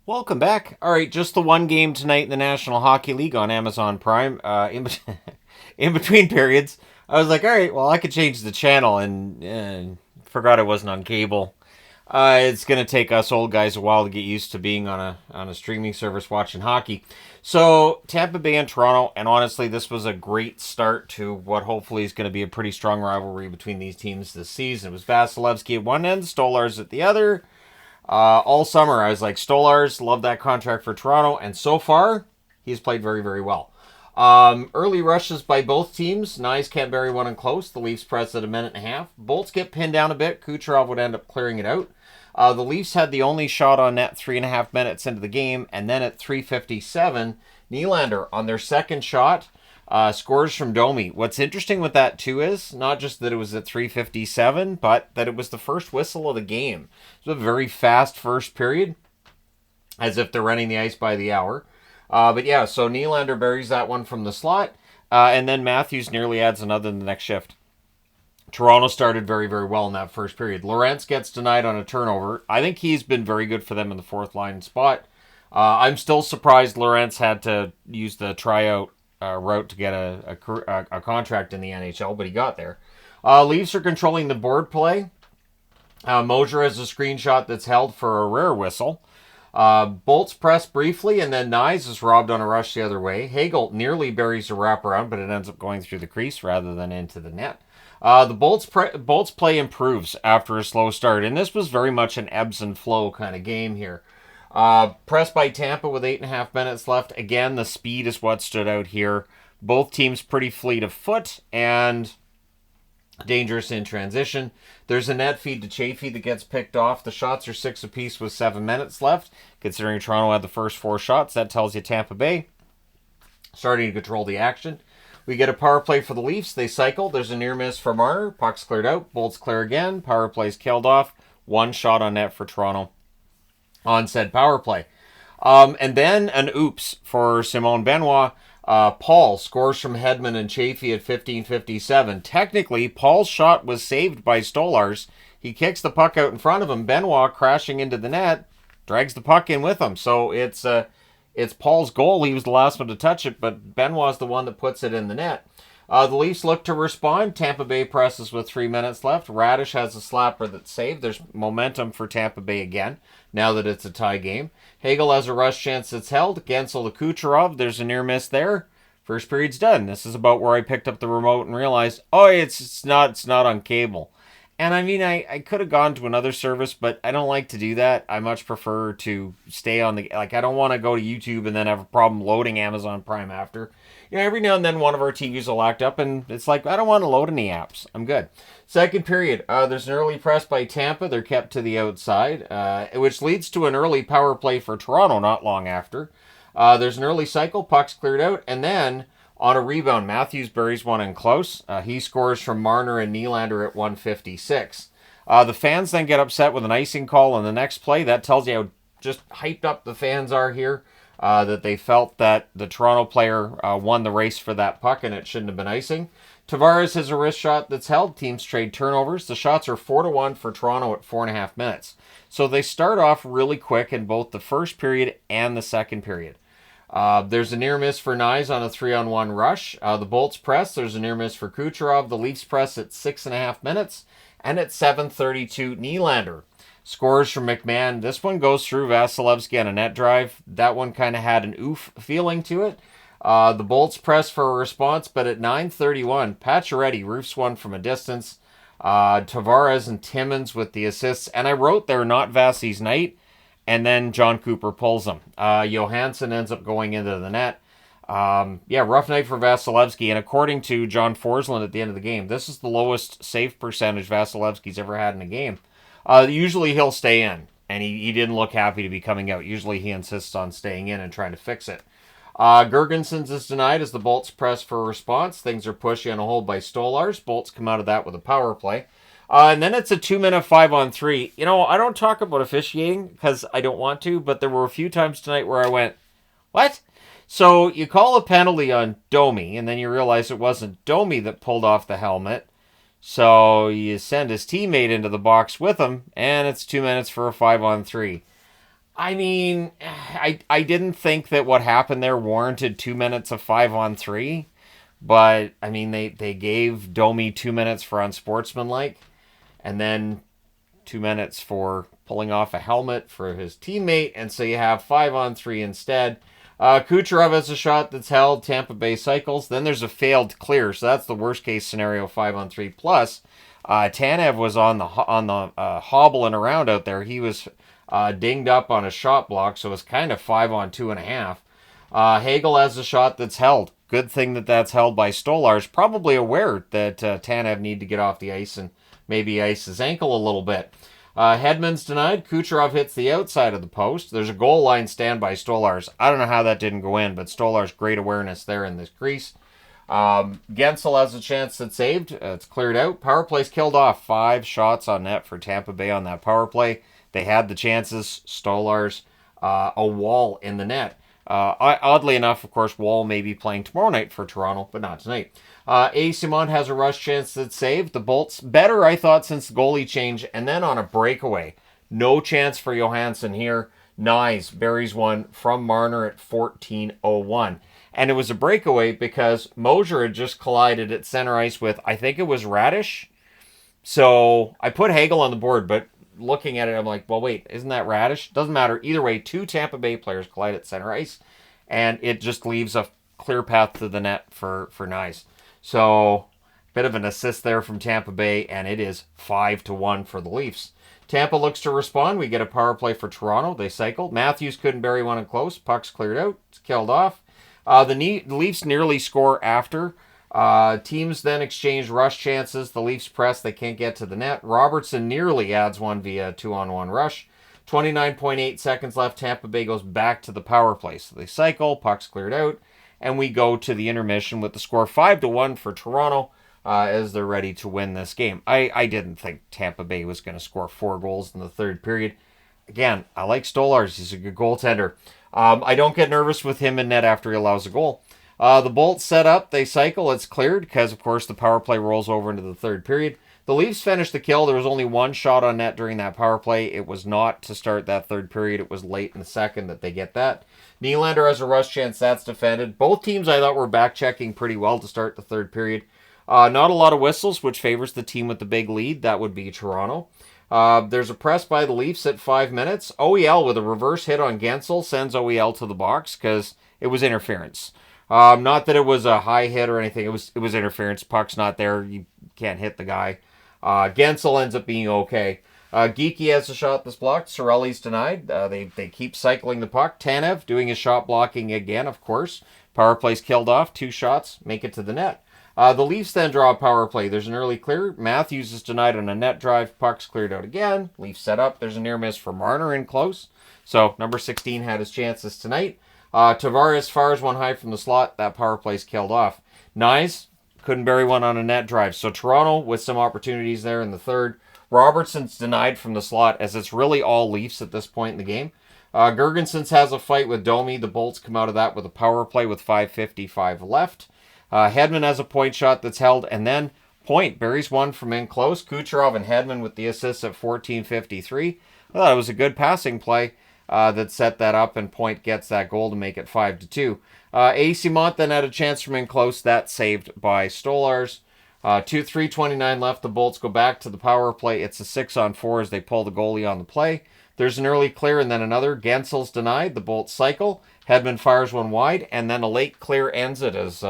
Welcome back. All right, just the one game tonight in the National Hockey League on Amazon Prime. In between periods, I was like, all right, well, I could change the channel, and forgot it wasn't on cable. It's gonna take us old guys a while to get used to being on a streaming service watching hockey. So Tampa Bay and Toronto, and honestly, this was a great start to what hopefully is going to be a pretty strong rivalry between these teams this season. It was Vasilevsky at one end, Stolarz at the other. All summer, I was like, Stolarz, love that contract for Toronto, and so far, he's played very, very well. Early rushes by both teams. Nyes can't bury one in close. The Leafs press at a minute and a half. Bolts get pinned down a bit. Kucherov would end up clearing it out. The Leafs had the only shot on net 3.5 minutes into the game, and then at 3:57, Nylander on their second shot scores from Domi. What's interesting with that too is not just that it was at 3:57, but that it was the first whistle of the game. It was a very fast first period, as if they're running the ice by the hour. But yeah, so Nylander buries that one from the slot, and then Matthews nearly adds another in the next shift. Toronto started very, very well in that first period. Lorentz gets denied on a turnover. I think he's been very good for them in the fourth line spot. I'm still surprised Lorentz had to use the tryout route to get a contract in the NHL, but he got there. Leafs are controlling the board play. Mosier has a screenshot that's held for a rare whistle. Bolts press briefly, and then Nyes is robbed on a rush the other way. Hagel nearly buries a wraparound, but it ends up going through the crease rather than into the net. The Bolts play improves after a slow start, and this was very much an ebbs and flow kind of game here. Pressed by Tampa with 8.5 minutes left. Again, the speed is what stood out here. Both teams pretty fleet of foot and dangerous in transition. There's a net feed to Chaffee that gets picked off. The shots are 6 apiece with 7 minutes left. Considering Toronto had the first 4 shots, that tells you Tampa Bay starting to control the action. We get a power play for the Leafs. They cycle. There's a near miss for Marner. Puck's cleared out. Bolts clear again. Power play's killed off. 1 shot on net for Toronto on said power play. And then an oops for Simone Benoit. Paul scores from Hedman and Chaffee at 15:57. Technically, Paul's shot was saved by Stolarz. He kicks the puck out in front of him. Benoit crashing into the net, drags the puck in with him. So it's Paul's goal. He was the last one to touch it, but Benoit's the one that puts it in the net. The Leafs look to respond. Tampa Bay presses with 3 minutes left. Radish has a slapper that's saved. There's momentum for Tampa Bay again, now that it's a tie game. Hagel has a rush chance that's held. Gensel to Kucherov. There's a near miss there. First period's done. This is about where I picked up the remote and realized, oh, it's not on cable. And I mean, I could have gone to another service, but I don't like to do that. I much prefer to stay on the, I don't want to go to YouTube and then have a problem loading Amazon Prime after. Every now and then one of our TVs will act up, and it's like, I don't want to load any apps. I'm good. Second period, there's an early press by Tampa. They're kept to the outside, which leads to an early power play for Toronto not long after. There's an early cycle, puck's cleared out, and then on a rebound, Matthews buries one in close. He scores from Marner and Nylander at 1:56. The fans then get upset with an icing call on the next play. That tells you how just hyped up the fans are here. That they felt that the Toronto player won the race for that puck and it shouldn't have been icing. Tavares has a wrist shot that's held. Teams trade turnovers. The shots are 4-1 for Toronto at 4.5 minutes. So they start off really quick in both the first period and the second period. There's a near miss for Nyes on a 3-on-1 rush. The Bolts press. There's a near miss for Kucherov. The Leafs press at 6.5 minutes. And at 7:32, Nylander scores from McMahon. This one goes through Vasilevsky on a net drive. That one kind of had an oof feeling to it. The Bolts press for a response, but at 9:31, Pacioretty roofs one from a distance. Tavares and Timmins with the assists. And I wrote there, not Vasi's night. And then John Cooper pulls him. Johansson ends up going into the net. Rough night for Vasilevsky. And according to John Forsland at the end of the game, this is the lowest save percentage Vasilevsky's ever had in a game. Usually he'll stay in, and he didn't look happy to be coming out. Usually he insists on staying in and trying to fix it. Gergensons is denied as the Bolts press for a response. Things are pushy on a hold by Stolarz. Bolts come out of that with a power play. And then it's a 2-minute 5-on-3. I don't talk about officiating because I don't want to, but there were a few times tonight where I went, what? So you call a penalty on Domi, and then you realize it wasn't Domi that pulled off the helmet. So you send his teammate into the box with him, and it's 2 minutes for a 5-on-3. I mean, I didn't think that what happened there warranted 2 minutes of 5-on-3, but I mean they gave Domi 2 minutes for unsportsmanlike, and then 2 minutes for pulling off a helmet for his teammate, and so you have 5-on-3 instead. Kucherov has a shot that's held. Tampa Bay cycles. Then there's a failed clear, so that's the worst case scenario. 5-on-3 plus. Tanev was on the hobbling around out there. He was dinged up on a shot block, so it was kind of 5-on-2.5. Hagel has a shot that's held. Good thing that that's held by Stolarz. Probably aware that Tanev need to get off the ice and maybe ice his ankle a little bit. Hedman's denied. Kucherov hits the outside of the post. There's a goal line stand by Stolarz. I don't know how that didn't go in, but Stolarz, great awareness there in this crease. Gensel has a chance that's saved. It's cleared out. Power play's killed off. 5 shots on net for Tampa Bay on that power play. They had the chances. Stolarz, a wall in the net. Oddly enough, of course, Wall may be playing tomorrow night for Toronto, but not tonight. A. Simon has a rush chance that's saved. The Bolts, better, I thought, since the goalie change. And then on a breakaway, no chance for Johansson here. Nyes buries one from Marner at 14:01. And it was a breakaway because Mosier had just collided at center ice with, I think it was Radish. So I put Hagel on the board, but looking at it, I'm like, well, wait, isn't that Radish? Doesn't matter. Either way, 2 Tampa Bay players collide at center ice, and it just leaves a clear path to the net for Nyes. So, bit of an assist there from Tampa Bay, and it is 5-1 for the Leafs. Tampa looks to respond. We get a power play for Toronto. They cycle. Matthews couldn't bury one in close. Puck's cleared out. It's killed off. The Leafs nearly score after. Teams then exchange rush chances. The Leafs press. They can't get to the net. Robertson nearly adds one via 2-on-1 rush. 29.8 seconds left. Tampa Bay goes back to the power play. So they cycle. Puck's cleared out. And we go to the intermission with the score 5-1 for Toronto as they're ready to win this game. I didn't think Tampa Bay was going to score 4 goals in the third period. Again, I like Stolarz. He's a good goaltender. I don't get nervous with him in net after he allows a goal. The Bolts set up. They cycle. It's cleared because, of course, the power play rolls over into the third period. The Leafs finished the kill. There was only 1 shot on net during that power play. It was not to start that third period. It was late in the second that they get that. Nylander has a rush chance. That's defended. Both teams, I thought, were back-checking pretty well to start the third period. Not a lot of whistles, which favors the team with the big lead. That would be Toronto. There's a press by the Leafs at 5 minutes. OEL with a reverse hit on Gensel sends OEL to the box because it was interference. Not that it was a high hit or anything. It was interference. Puck's not there. You can't hit the guy. Gensel ends up being okay. Geeky has a shot that's blocked. Sorelli's denied. They keep cycling the puck. Tanev doing his shot blocking again, of course. Power play's killed off. 2 shots make it to the net. The Leafs then draw a power play. There's an early clear. Matthews is denied on a net drive. Puck's cleared out again. Leafs set up. There's a near miss for Marner in close. So number 16 had his chances tonight. Tavares fires one high from the slot. That power play's killed off. Nyes couldn't bury one on a net drive. So Toronto with some opportunities there in the third. Robertson's denied from the slot as it's really all Leafs at this point in the game. Gergensons has a fight with Domi. The Bolts come out of that with a power play with 5:55 left. Hedman has a point shot that's held, and then Point buries one from in close. Kucherov and Hedman with the assists at 14:53. I thought it was a good passing play that set that up, and Point gets that goal to make it 5-2. AC Mont then had a chance from in close. That's saved by Stolarz. 3:29 left. The Bolts go back to the power play. It's a 6-on-4 as they pull the goalie on the play. There's an early clear and then another. Gensel's denied. The Bolts cycle. Hedman fires one wide, and then a late clear ends it as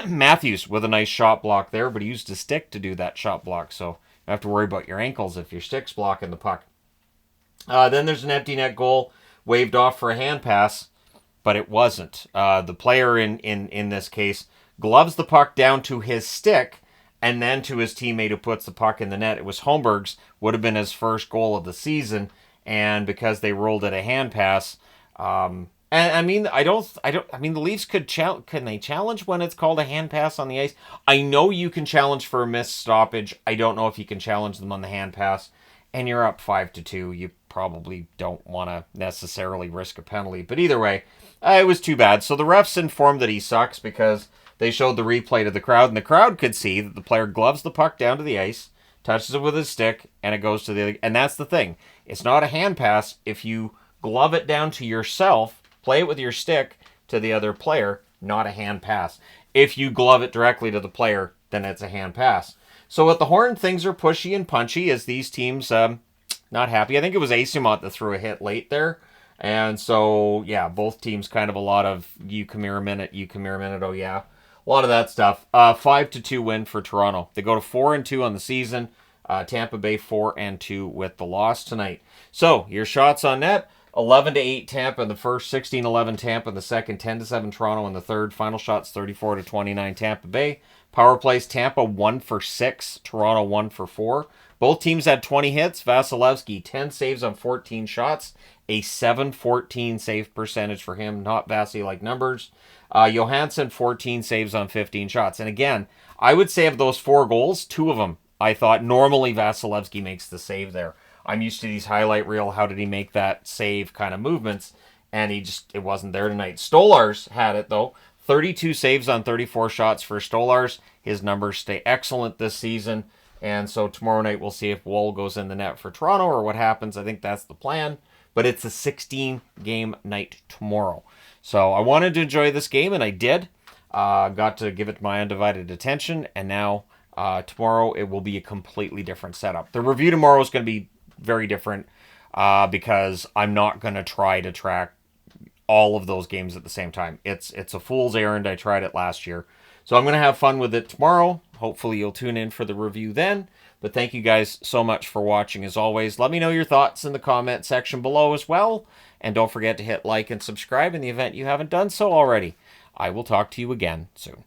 Matthews with a nice shot block there, but he used his stick to do that shot block, so you don't have to worry about your ankles if your stick's blocking the puck. Then there's an empty net goal waved off for a hand pass, but it wasn't. The player in this case gloves the puck down to his stick and then to his teammate who puts the puck in the net. It was Holmberg's, would have been his first goal of the season, and because they ruled it a hand pass, and I mean, the Leafs can they challenge when it's called a hand pass on the ice? I know you can challenge for a missed stoppage. I don't know if you can challenge them on the hand pass, and you're up 5-2. You probably don't want to necessarily risk a penalty, but either way, it was too bad. So the refs informed that he sucks because they showed the replay to the crowd, and the crowd could see that the player gloves the puck down to the ice, touches it with his stick, and it goes to the other. And that's the thing. It's not a hand pass if you glove it down to yourself, play it with your stick to the other player, not a hand pass. If you glove it directly to the player, then it's a hand pass. So with the Horn, things are pushy and punchy as these teams not happy. I think it was Asimont that threw a hit late there. And so, yeah, both teams kind of a lot of you come here a minute, oh yeah. A lot of that stuff. 5-2 win for Toronto. They go to 4-2 on the season. Tampa Bay 4-2 with the loss tonight. So, your shots on net, 11-8 Tampa in the first, 16-11 Tampa in the second, 10-7 Toronto in the third. Final shots 34-29 Tampa Bay. Power plays Tampa 1 for 6, Toronto 1 for 4. Both teams had 20 hits. Vasilevsky 10 saves on 14 shots, a 7-14 save percentage for him. Not Vasi-like numbers. Johansson 14 saves on 15 shots. And again, I would say of those 4 goals, 2 of them I thought normally Vasilevsky makes the save there. I'm used to these highlight reel, how did he make that save kind of movements, and it wasn't there tonight. Stolarz had it though. 32 saves on 34 shots for Stolarz. His numbers stay excellent this season. And so tomorrow night we'll see if Woll goes in the net for Toronto or what happens. I think that's the plan. But it's a 16-game night tomorrow. So I wanted to enjoy this game, and I did. Got to give it my undivided attention, and now tomorrow it will be a completely different setup. The review tomorrow is going to be very different because I'm not going to try to track all of those games at the same time. It's a fool's errand. I tried it last year. So I'm going to have fun with it tomorrow. Hopefully you'll tune in for the review then. But thank you guys so much for watching as always. Let me know your thoughts in the comment section below as well. And don't forget to hit like and subscribe in the event you haven't done so already. I will talk to you again soon.